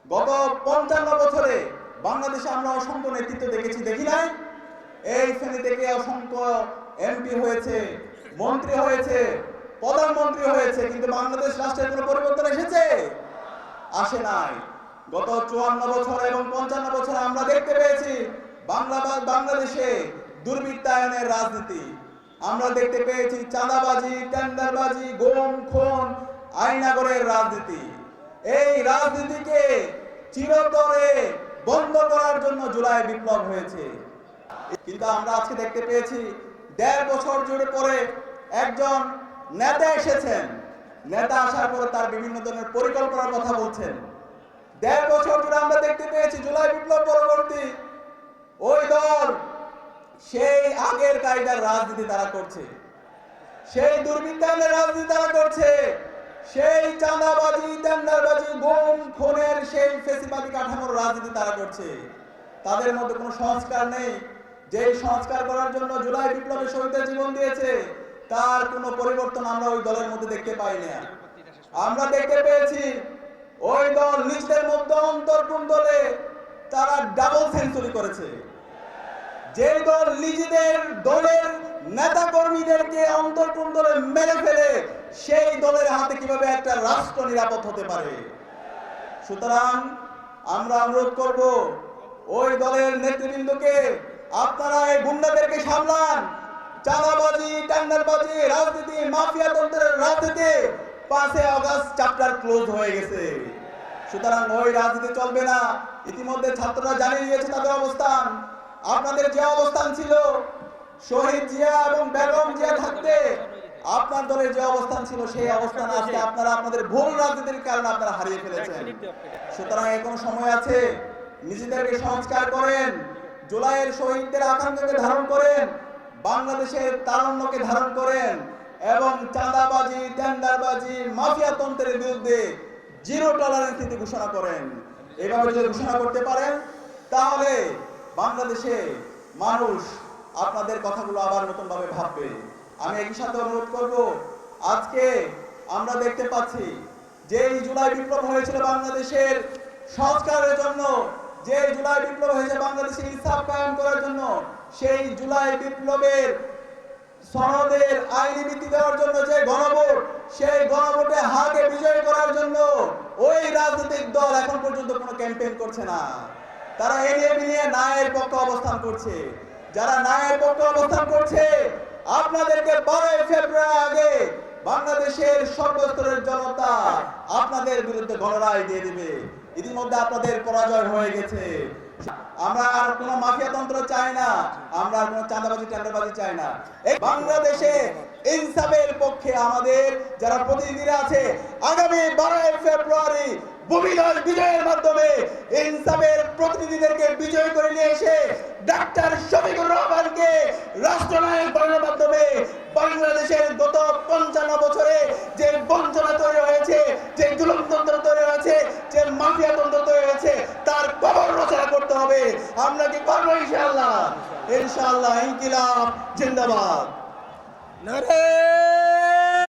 গত 55 বছরে বাংলাদেশে আমরা অসংখ্য নেতৃত্ব দেখেছি, দেখি নাই? এই শ্রেণী থেকে অসংখ্য এমপি হয়েছে, মন্ত্রী হয়েছে, প্রধানমন্ত্রী হয়েছে, কিন্তু বাংলাদেশ রাষ্ট্রের কোনো পরিবর্তন এসেছে? আসে নাই। গত 54 বছর এবং 55 বছরে আমরা দেখতে পেয়েছি বাংলাদেশে দুর্বৃত্তায়নের রাজনীতি। আমরা দেখতে পেয়েছি চাঁদাবাজি, টেন্ডারবাজি, গুম খুন, আইনাগরের রাজনীতি। এই রাজনীতিকে চিরতরে বন্ধ করার জন্য জুলাই বিপ্লব হয়েছে। কিন্তু আমরা আজকে দেখতে পেয়েছি 1.5 বছর জুড়ে পরে একজন নেতা এসেছেন। নেতা আসার পরে তার বিভিন্ন ধরনের পরিকল্পনার কথা বলছেন। 1.5 বছর জুড়ে আমরা দেখতে পেয়েছি জুলাই বিপ্লব পরবর্তী ওই দল সেই আগের কায়দার রাজনীতি তারা করছে, সেই দুর্বৃত্তায়নের রাজনীতি তারা করছে, সেই চাঁদাবাজি, টেন্ডারবাজি, গুম খুনের সেই ফেসিবাদী কাঠামোর রাজনীতি তারা করছে। তাদের মধ্যে কোনো সংস্কার নেই। যে সংস্কার করার জন্য জুলাই বিপ্লবে শহীদদের জীবন দিয়েছে, তার কোনো পরিবর্তন আমরা ওই দলের মধ্যে দেখতে পাই না। আমরা দেখতে পেয়েছি ওই দল নিজেদের মধ্যে অন্তর্কুণ্ডলে তারা ডাবল সেঞ্চুরি করেছে। যে দল নিজেদের দলের নেতা কর্মীদেরকে অন্তর্কুণ্ডলে মেরে ফেলে, সেই দলের হাতে কিভাবে একটা রাষ্ট্র নিরাপদ হতে পারে? সুতরাং আমরা অনুরোধ করব ওই দলের নেতৃবৃন্দকে, আপনারা এই গুন্ডাদেরকে সামলান। চাঁদাবাজি, টেন্ডারবাজি, রাজনীতি, মাফিয়া তন্ত্রের রাজনীতি 5 আগস্ট চ্যাপ্টার ক্লোজ হয়ে গেছে। সুতরাং ওই রাজনীতি চলবে না। ইতিমধ্যে ছাত্ররা জানিয়ে দিয়েছে তাদের অবস্থান। আপনাদের যে অবস্থান ছিল শহীদ জিয়া এবং বেগম জিয়া থাকতে, আপনার দলের যে অবস্থান ছিল সেই অবস্থান আজকে আপনারা আপনাদের ভুল রাজনীতির কারণে আপনারা হারিয়ে ফেলেছেন। সুতরাং এখন সময় আছে, নিজেদেরকে সংস্কার করেন, জুলাইয়ের শহীদদের আকাঙ্ক্ষাকে ধারণ করেন, বাংলাদেশের তারুণ্যকে ধারণ করেন এবং চাঁদাবাজি, টেন্ডারবাজি, মাফিয়া তন্ত্রের বিরুদ্ধে জিরো টলারেন্স নীতি ঘোষণা করেন। এভাবে যদি ঘোষণা করতে পারেন, তাহলে বাংলাদেশে মানুষ আপনাদের কথাগুলো আবার নতুন ভাবে ভাববে। আমি একই সাথে অনুরোধ করব, আজকে আমরা দেখতে পাচ্ছি যে জুলাই বিপ্লব হয়েছিল বাংলাদেশের সংস্কারের জন্য, যে জুলাই বিপ্লব হয়েছে বাংলাদেশে ইনসাফ কায়েম করার জন্য, সেই জুলাই বিপ্লবের সনদের আইনি ভিত্তি দেওয়ার জন্য যে গণভোট, সেই গণভোটে হাকে বিজয় করার জন্য ওই রাজনৈতিক দল এখন পর্যন্ত কোনো ক্যাম্পেইন করছে না। তারা এড়িয়ে বিনিয়ে ন্যায়ের পক্ষে অবস্থান করছে। যারা ন্যায়ের পক্ষে অবস্থান করছে, আপনাদেরকে 12 ফেব্রুয়ারি আগে বাংলাদেশের সর্বস্তরের জনতা আপনাদের বিরুদ্ধে গণরায় দিয়ে দিবে। ইতিমধ্যে আপনাদের পরাজয় হয়ে গেছে। আমরা আর কোনো মাফিয়া তন্ত্র চাই না, আমরা আর কোনো চাঁদাবাজি, টেন্ডারবাজি চাই না। এই বাংলাদেশে ইনসাফের পক্ষে আমাদের যারা প্রতিনিধিরা আছে, আগামী 12 ফেব্রুয়ারি ভূমিদল বিজয়ের মাধ্যমে ইনসাফের প্রতিনিধিদেরকে বিজয় করে নিয়ে এসে ডাক্তার শফিকুর রহমানকে রাষ্ট্রনায়ক বানানোর মাধ্যমে বাংলাদেশের গত 55 বছরে যে বঞ্চনা তৈরি হয়েছে, যে জুলুমতন্ত্র তৈরি হয়েছে, যে মাফিয়া তন্ত্র তৈরি হয়েছে, তার কবর রচনা করতে হবে। আমরা কি পারবো? ইনশাআল্লাহ, ইনশাআল্লাহ। ইনকিলাব জিন্দাবাদ। নারে